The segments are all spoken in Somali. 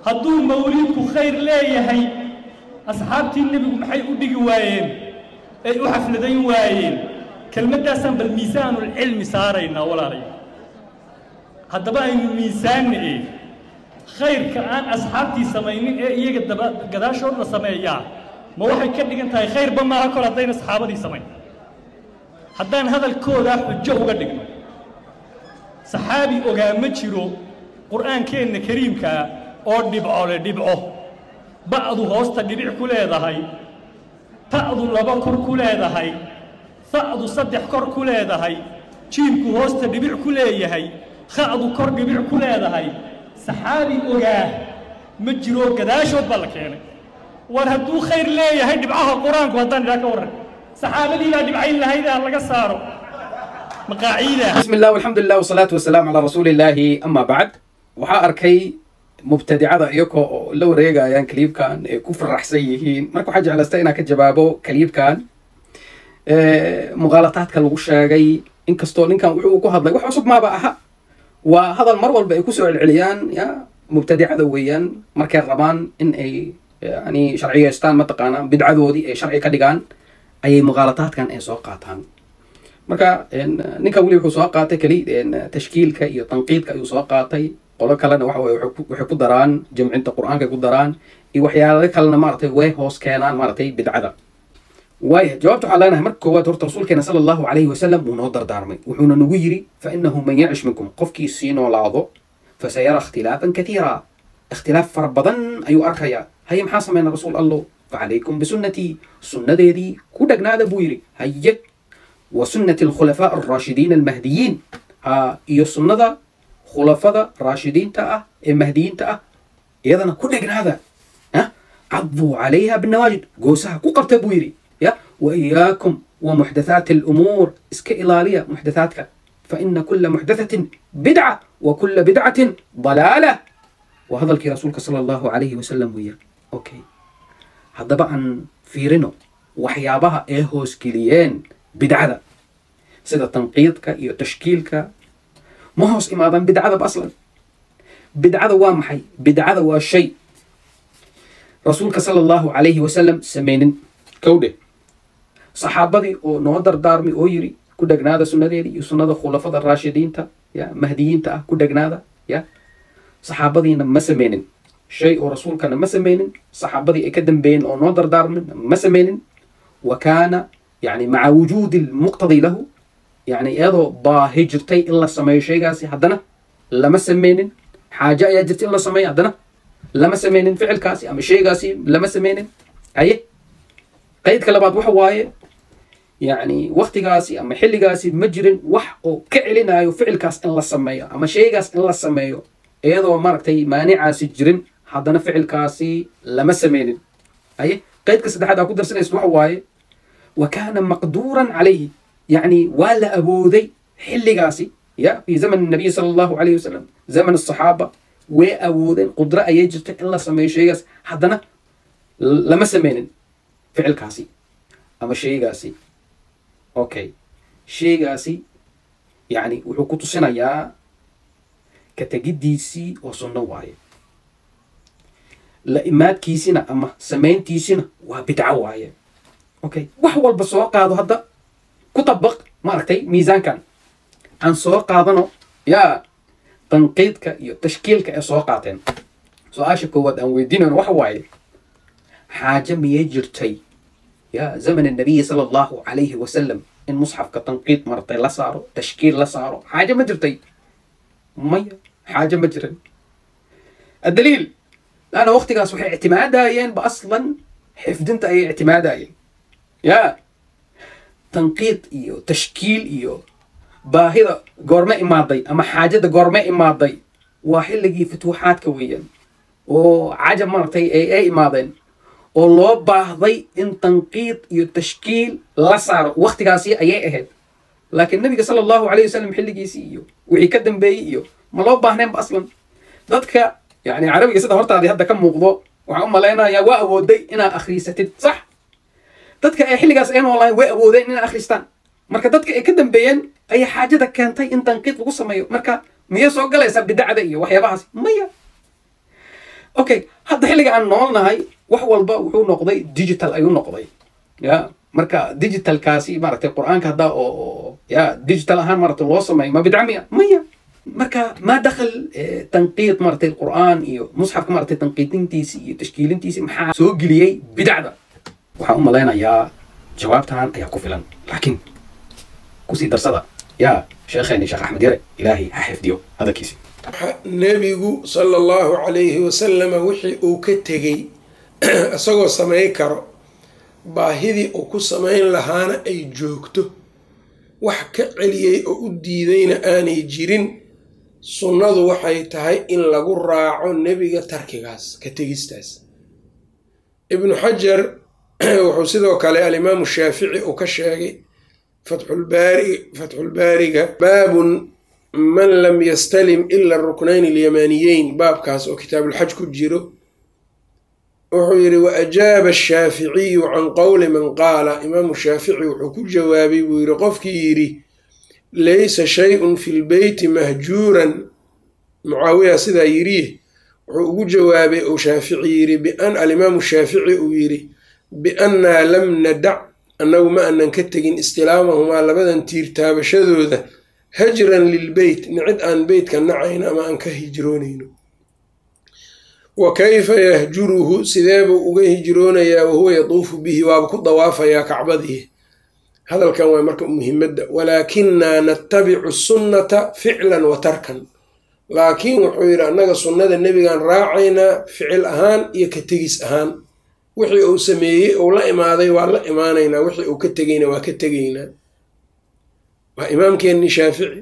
هدو موليدك خير لا يهي أصحابتي النبي محي أدقي وايين أي أحفلدين وايين كلمة داسان بالميزان والعلم سارينا ولا ري هذا بقى الميزان إيه خير كأن أصحابتي سماينين إيه يجد قداش ولا سمايا ما واحد كده أنت خير بما أكل هذين أصحابي سماين هذان هذا الكود حجة وقدقنا صحابي أجامتشرو قرآن كأن كريم كا أو دبعه بعض هوست دبع كل هذا هاي بعض لبكر كل هذا هاي بعض صدق كر كل هذا هاي شيم هوست دبع كل هاي خاض كر دبع كل هذا هاي صحابي أجاه مجرو قداش وبالك يعني ورهدو خير ليه هاي دبعها القرآن وهذان ذاك ورا صحابي لا دبعين لهيدا الله قصاروا مقاعيده. بسم الله والحمد لله والصلاة والسلام على رسول الله. أما بعد waxaa arkay mubtadicada iyagoo la wareegayaan kaliibkan ee ku faraxsan yihiin marka waxaa jeclaystay inaan ka jawaabo kaliibkan muqaalataadka lagu sheegay inkastoo ninkan wuxuu ku hadlay wax cusub maaba aha waa hadal mar walba ay ku soo celceliyaan ya mubtadicada weeyaan markay rabaan in ay yani sharciyeystaan mataqaanaa bidcadoodii ay sharci ka dhigaan ayay muqaalataadkan ay soo qaataan marka ninkan weli wuxuu soo qaatay kali tashkiilka iyo tanqiidka ayuu soo qaatay qolo kalena waxay ku daraan jamcinta qur'aanka ku daraan iyo waxyaalo kalena maartay way hoos keenaan maartay bidcada way jawaabtu waxaa leenahay marka koowaad horta rasuulkeena sallallahu alayhi wasallam uu noo dardaarmay wuxuuna nagu yiri fa innahu man yacish minkum qofkii sii noolaado fasayara ikhtilaafan kathiira ikhtilaaf fara badan ayuu arkayaa haye maxaa sameynaa rasuul allow facalaykum bisunnatii sunnadeedii ku dhagnaada buu yiri haye وسنة الخلفاء الراشدين المهديين iyo sunnada khulafada raashidiinta ah ee mahdiyiinta ah iyadana ku dhegnaada عضوا عليها بالنواجد goosaha ku qabta buu yiri ya وإياكم ومحدثات الأمور iska ilaaliya محدثاتك فإن كل محدثة بدعة وكل بدعة ضلالة وهذا الكي رسولك صلى الله عليه وسلم وير أوكي هذا بقى فيرنو وحيابها إيه هوسكليين بدعة سيدا تنقيدك iyo tashkiilka ma hoos imaadan bidcada aslan bidcada waa maxay bidcada waa shay rasuulka sallallahu alayhi wasallam sameeynin kowde saxaabadii oo noo dardaarmay oo yiri ku dhagnaada sunnadeedii iyo sunnada khulafada raashidiinta ya mahdiyiinta ah ku dhagnaada ya saxaabadiina ma sameeynin shay oo rasuulkana ma sameeynin saxaabadii ay ka dambeeyeen oo noo dardaarmay ma sameeynin وكان يعني مع وجود المقتضي له يعني ايضا باهجرتي الا سمي شيء قاسي حدنا لما سمينن حاجه يا جرتي الا سمي حدنا لما سمينن فعل كاسي اما شيء قاسي لما سمينن اي قيد كلمات waxa waaye يعني وقت قاسي اما حل قاسي مجرن wax oo ka celinayo ficilkaas in la sameeyo ama shaygaas in la sameeyo iyadoo maragtay maanicaasi jirin hadana ficilkaasi lama sameynin ay qaydka saddexaad ku darsanayso waxa waaye وكان مقدورا عليه يعني ولا أبوذي حلقاسي يا في زمن النبي صلى الله عليه وسلم زمن الصحابة وأبوذي قدرة يجرت إلا سمي شيء حدنا لما سمين فعل كاسي أما شيء قاسي أوكي شيء قاسي يعني وحكوت سنة يا كتجديسي وصلنا واي لإمات كيسنا أما سمين تيسنا وبدعة واي اوكي wax walba soo qaado hadda ku tabaq maartay miisaankan aan soo qaadano ya tanqiidka iyo tashkiilka ee soo qaateen su'aasha koowaad aan weydiinayno waxa waaye xaaje miyay jirtay ya zaman النبي صلى الله عليه وسلم in mushafka tanqiid martay la saaro tashkiil la saaro xaaje ma jirtay maya xaaje ma jirin الدليل أنا وقتigaas waxay اعتمادayeen ba aslan xifdinta ay اعتمادayeen يا تنقيط إيو تشكيل إيو باهظة قرمة إماضي أما حاجة قرمة إماضي واحد لقي فتوحات كويا وعجب مرتي أي إماضين والله باهضي إن تنقيط إيو تشكيل لا صار وقت قاسي أي أهد لكن النبي صلى الله عليه وسلم حل قيسي إيو ويقدم بي إيو ما لو باهنين أصلا ذاتك يعني عربي قصة هورتا هذا كم موضوع وعم لنا يا وأودي إنا أخري ستد صح dadka ay xilligaas ay noolaayeen way awoodeen in akhristaan marka dadka ay ka dambeeyeen ay xaajada keentay in tanqiid lagu sameeyo marka miyay soo galaysaa bidacada iyo waxyaabahaas maya اوكي هذا حلقة عن نولنا هاي وحول با وحو نقضي ديجيتال ايو نقضي يا مركا ديجيتال كاسي مرتي القرآن كهذا او يا ديجيتال اهان مرتي الوصل ما بدعمية مية مركا ما دخل تنقيط مرتي القرآن ايو مصحف مرتي تنقيطين تيسي تشكيلين تيسي محا سوق لي بدعدة وحا لينا يا جوابتها يا كفلا لكن كوسي درسدا يا شيخيني شيخ احمد يري الهي حفظيو هذا كيسي nebigu sala allahu calayhi wasalama wixii uu ka tegey isagoo samey karo baahidii uu ku samayn lahaana ay joogto wax ka celiyey oo u diidayna aanay jirin sunnadu waxay tahay in lagu raaco nebiga tarkigaas ka tegistaas ibnu xajar wuxuu sidoo kale alimaamu shaafici uu ka sheegay fatxulbaariga baabun man lam yastalim ila aruknayn alyamaniyeyn baabkaas oo kitaabulxaj ku jiro wuxuu yidhi wa ajaaba ashaaficiyu can qowli man qaala imaamu shaafici wuxuu ku jawaabay buu yidhi qofkii yidhi laysa shay-un fi lbeyti mahjuuran mucaawiya sidaa yidhi wuxuu ugu jawaabay uu shaafici yidhi alimaamu shaafici uu yidhi biannaa lam nadac annagu ma anan ka tegin istilaamahumaa labadan tiir taabashadooda hajran lilbeyt nicid aan beytka nacayno ama aan ka hijroonayno wa kayfa yahjuruhu sideebuu uga hijroonayaa wahuwa yatuufu bihi waaba ku dawaafayaa kacbadii hadalkan waa marka muhimadda walaakinaa natabicu sunnata ficlan wa tarkan laakiin wuxuu yidhi annaga sunnada nebigaan raacaynaa ficil ahaan iyo ka tegis ahaan wixii uu sameeyey uu la imaaday waa la imaanaynaa wixii uu ka tegayna waa ka tegaynaa waa imaamkeenni shaafici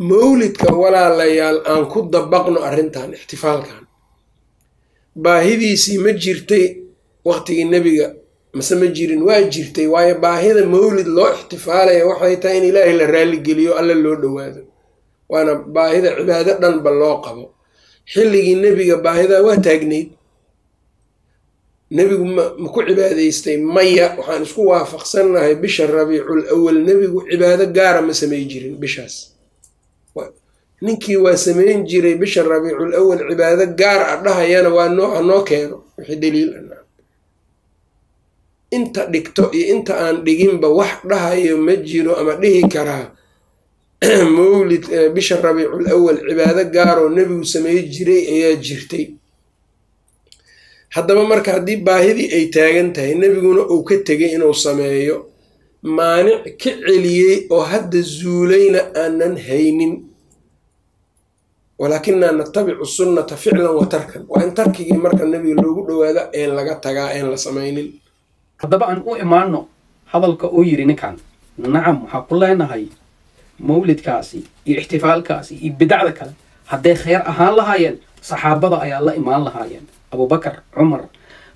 mawlidka walaalayaal aan ku dabaqno arrintan ixtifaalkan baahidiisii ma jirtay waqtigii nebiga mase ma jirin waa jirtay waayo baahida mawlid loo ixtifaalaya waxay tahay in ilaahay la raaligeliyo alla loo dhowaado waana baahida cibaado dhanba loo qabo xilligii nebiga baahidaa waa taagnayd nebigu ma ku cibaadaystay maya waxaan isku waafaqsannahay bisha rabiicul awal nebigu cibaado gaara ma samey jirin bishaas ninkii waa samayn jiray bisha rabiicul awal cibaado gaar a dhahayana waa hanoo keeno wixii daliil ana inta dhigto iyo inta aan dhiginba wax dhahayo ma jiro ama dhihi karaa mawlid bisha rabiicul awal cibaado gaaroo nebigu samey jiray ayaa jirtay haddaba marka haddii baahidii ay taagan tahay nebiguna uu ka tegay inuu sameeyo maanic ka celiyey oo hadda zuulayna aanan haynin walaakinaa natabicu sunnata ficlan wa tarkan waa in tarkigii marka nebiga loogu dhowaado een laga tagaa een la samaynin haddaba aan u imaano hadalka uu yidhi ninkan nacam waxaa ku leenahay mawlidkaasi iyo ixtifaalkaasi iyo bidacda kale hadday khayr ahaan lahaayeen saxaabada ayaa la imaan lahaayeen أبو بكر عمر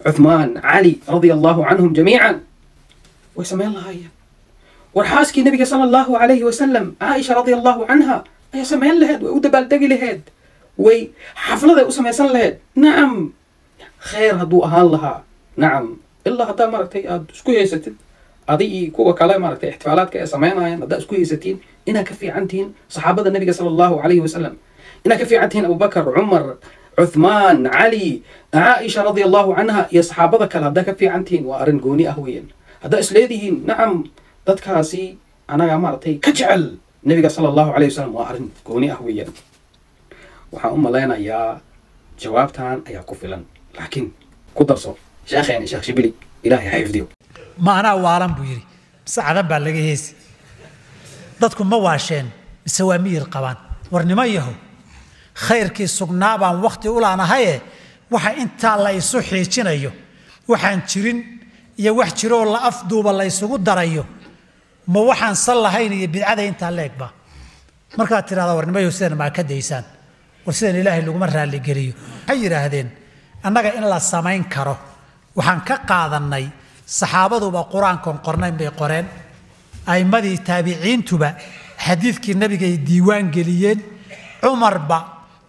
عثمان علي رضي الله عنهم جميعا وسمي الله هاي ورحاسكي النبي صلى الله عليه وسلم عائشة رضي الله عنها أي سمي لهد ودبال تقي لهد وي حفلة وسمي لهد نعم خير هدو أهان لها نعم إلا هدا مرتي اسكو يستين أضي كوة كلام مرتي احتفالات كأسمينا هذا اسكو يستين إنها كفي عنتين صحابة النبي صلى الله عليه وسلم إنها كفي عنتين أبو بكر عمر عثمان علي عائشة رضي الله عنها يا صحابة كلا هذا في عنتين وأرن قوني أهوين هذا إسليدهن نعم ذاتكاسي أنا يا مرتي كجعل النبي صلى الله عليه وسلم وأرن قوني أهوين وحا لنا يا جوابتان يا كفلا لكن كدرسو شيخين شيخ شبلي إلهي حيفديو ما أنا وارن بيري بس عذاب بالغي هيس dadku ma waasheen sawaamir qaban warnimo yaho khayrkii sugnaabaan waqti u laanahay waxa inta la isu xiijinayo waxaan jirin iyo wax jiro la afduuba la isugu darayo ma waxaan sallahayn iyo bidcada inta leegba marka tiraada warnimo yaho sideen ma ka deysaan war sideen ilaahay lagu raali geliyo waxay yiraahdeen annaga in la samayn karo waxaan ka qaadanay saxaabaduba quraankan qornay bay qoreen aymadii taabiciintuba xadiidkii nabiga ay diiwaan geliyeen umarba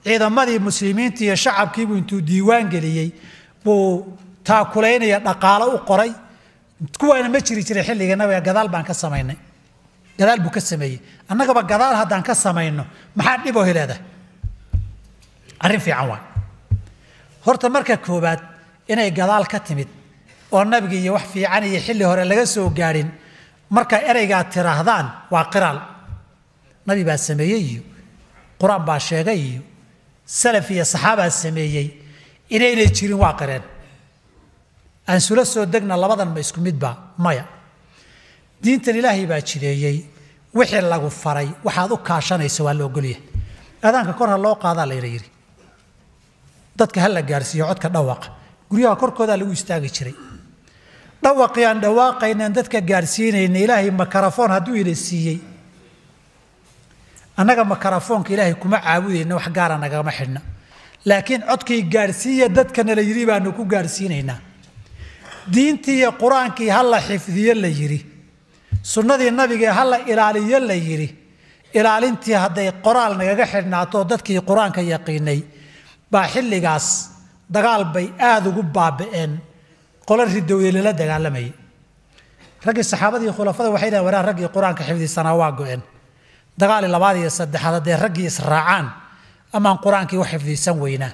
ciidamadii muslimiinta iyo shacabkiibu intuu diiwaan geliyay buu taakuleynaya dhaqaale u qoray kuwaana ma jiri jiray xilliga nabiga gadaal baan ka samaynay gadaal buu ka sameeyay annagaba gadaal haddaan ka samayno maxaa dhib oo heleeda arrin fiican waa horta marka koobaad inay gadaal ka timid oo nabiga iyo wax fiican iyo xilli hore laga soo gaarin marka ereyga tiraahdaan waa qiraal nabi baa sameeyay iyo quraan baa sheegay iyo salaf iyo saxaaba sameeyay inayna jirin waa qireen aan sula soo degna labadan ma isku mid ba maya diinta ilaahay baa jireeyay wixii lagu faray waxaad u kaashanayso waa loo goliye adaanka kor loo qaadaa la yiri dadka hal la gaarsiyo codka dhawaaq guriyaha korkooda lagu istaagi jiray dhawaaqyaan dhawaaqaynaan dadka gaarsiinayna ilaahay makarafoon hadduu ila siiyey annaga makarafoonka ilaahay kuma caabudayna wax gaara nagama xidhna laakiin codkii gaarsiiya dadkana la yiri baanu ku gaarsiinaynaa diintii iyo quraankii hal la xifdiyo la yiri sunnadii nabiga hal la ilaaliyo la yiri ilaalintii hadday qoraal nagaga xidhnaato dadkii quraanka yaqiinay baa xilligaas dagaal bay aad ugu baaba'een qola ridoweyne la dagaalamay ragii saxaabadii khulafada waxay leeyihiin waraa ragii quraanka xifdisanaa waa go'een dagaal labaad iyo saddexaad hadday ragii israacaan ama quraankii wax xifdisan weynaa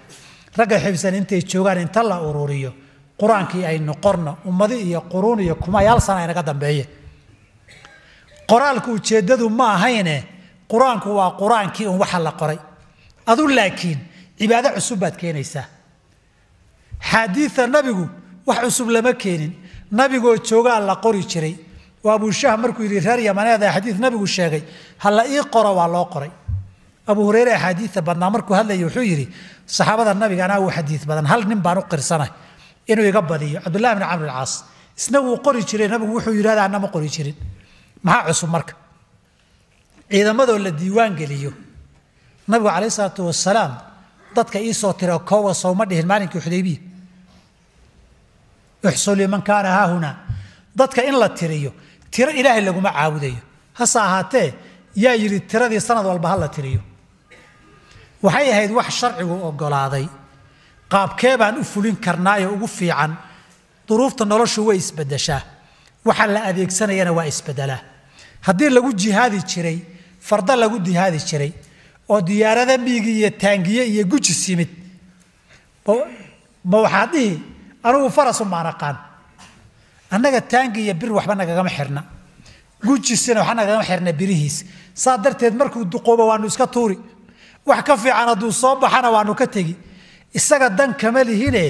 ragga xifdisan intay joogaan inta la ururiyo quraankii ay noqorno ummadi iyo quruun iyo kumayaal sana inaga dambeeyay qoraalku ujeedadu ma ahayne quraanku waa quraankii waxa la qoray adu laakiin cibaado cusub baad keenaysaa xadiisa nabigu wax cusub lama keenin nabigoo joogaa la qori jiray waa Abu Shah markuu yiri reer Yamaneeda xadiis nabigu sheegay hal ii qoro waa loo qoray Abu Hurayra xadiisa badna markuu hadlay wuxuu yiri saxaabada nabiga ana uu xadiis badan hal nin baan u qirsanay inuu iga badiyo Abdullah ibn Amr al-As isna uu qori jiray nabigu wuxuu yiraahdaa anama qori jirin maxaa cusub marka ciidamadoo la diiwaan geliyo nabigu kaleey salaatu wasalaam dadka ii soo tiro koowa soo ma dhihin maalinkii Xudaybiya ihsul man kana ha huna dadka in la tiriyo tiro ilaahay laguma caabudayo hasa ahaatee yaa yiri tiradii sanad walba hal la tiriyo waxay ahayd wax sharcigu ogolaaday qaabkee baan u fulin karnaayo ugu fiican duruufta noloshu way isbedeshaa waxa la adeegsanayana waa isbedelaa haddii lagu jihaadi jiray farda lagu jihaadi jiray oo diyaarada miigi iyo taangiye iyo guji simid ma waxaa dhihi anugu faras uma naqaan annaga taangi iyo bir waxba nagagama xirna gujisina waxna nagagama xirna birihiis saa darteed markuu duqoobo waanu iska tuuri wax ka fiican hadduu soo baxana waanu ka tegi isaga dan kama lihine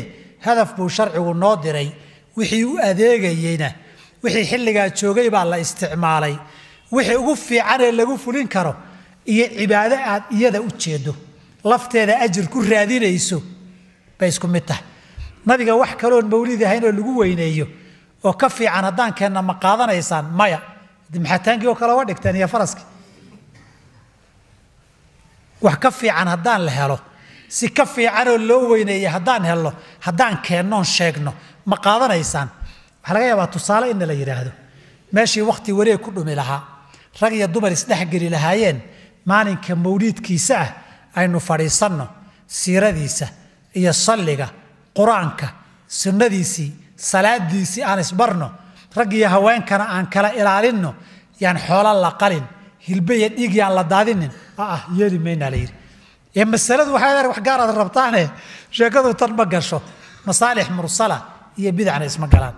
hadaf buu sharcigu noo diray wixii u adeegayeyna wixii xilligaa joogay baa la isticmaalay wixii ugu fiican ee lagu fulin karo iyo cibaado aad iyada u jeedo lafteeda ajir ku raadinayso bay isku mid tahay nabiga wax kale oo mawlid ahayn oo lagu weyneeyo oo ka fiican haddaan keenna ma qaadanaysaan maya maxataanki oo kale waa dhigteen iyo faraski wax ka fiican haddaan la helo si ka fiican oo loo weyneeyo haddaan helno haddaan keennoon sheegno ma qaadanaysaan waxaa laga yaabaa tusaale in la yidhaahdo meeshii waqti wareeg ku dhumi lahaa rag iyo dumar isdhexgeli lahaayeen maalinka mawliidkiisa ah aynu fadhiisanno siiradiisa iyo salliga quraanka sunnadiisii salaadiisii aan isbarno rag iyo haweenkana aan kala ilaalinno yaan xoolo la qalin hilbe iyo dhiig yaan la daadinin yeeli mayna la yiri ee masaladu waxay wax gaar ah rabtaane sheekadu tan ma gasho masaalix mursala iyo bidcana isma galaan